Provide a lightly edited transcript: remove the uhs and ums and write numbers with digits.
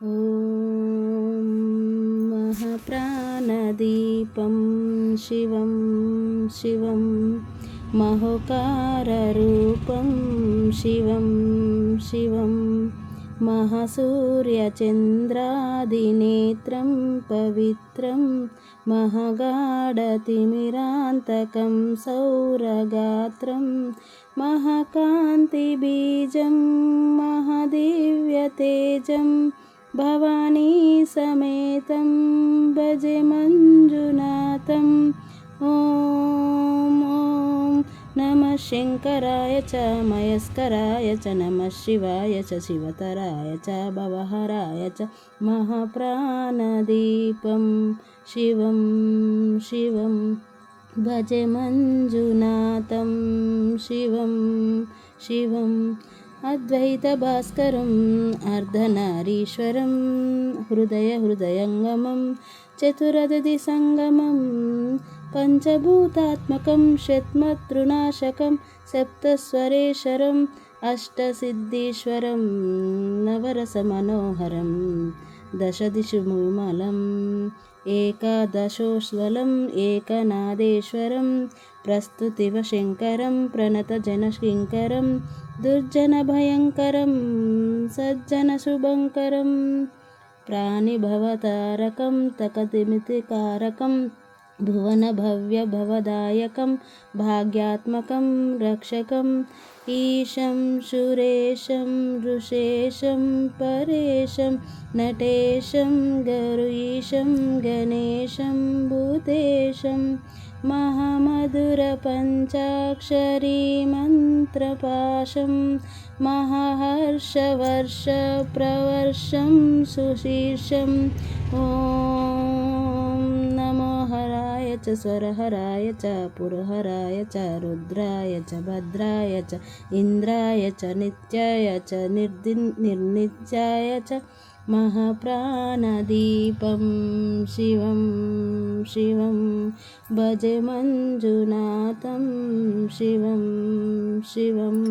ॐ महाप्राणदीपं शिवं शिवं महोकाररूपं शिवं शिवं महासूर्यचन्द्रादिनेत्रं पवित्रं महागाढतिमिरान्तकं सौरगात्रं महाकान्तिबीजं महादिव्यतेजं भवानी समेतं भजे मञ्जुनाथम्। ॐ नमः शङ्कराय च मयस्कराय च नमः शिवाय च शिवतराय च भवहराय च महाप्राणदीपं शिवं शिवं भजे मञ्जुनाथं शिवं शिवम् अद्वैतभास्करम् अर्धनारीश्वरं हृदयङ्गमं चतुरदधिसङ्गमं पञ्चभूतात्मकं षट्मतृनाशकं सप्तस्वरेश्वरम् अष्टसिद्धीश्वरं नवरसमनोहरं दशदिशु विमलम् एकादशोज्ज्वलम् एकनादेश्वरं प्रस्तुतिवशङ्करं प्रणतजनकिङ्करं दुर्जनभयङ्करं सज्जनशुभङ्करं प्राणिभवतारकं तकतिमितिकारकं भुवनभव्यभवदायकं भाग्यात्मकं रक्षकम् ईशं सुरेशं ऋषेशं परेशं नटेशं गरुईशं गणेशं भूतेशं महामधुरपञ्चाक्षरी मन्त्रपाशं महाहर्षवर्षप्रवर्षं सुशीर्षम् ॐ नमो हराय च स्वरहराय च पुरहराय च रुद्राय च भद्राय च इन्द्राय च नित्याय च निर्नित्याय च महाप्राणदीपं शिवं शिवं भजे मञ्जुनाथं शिवं शिवम्।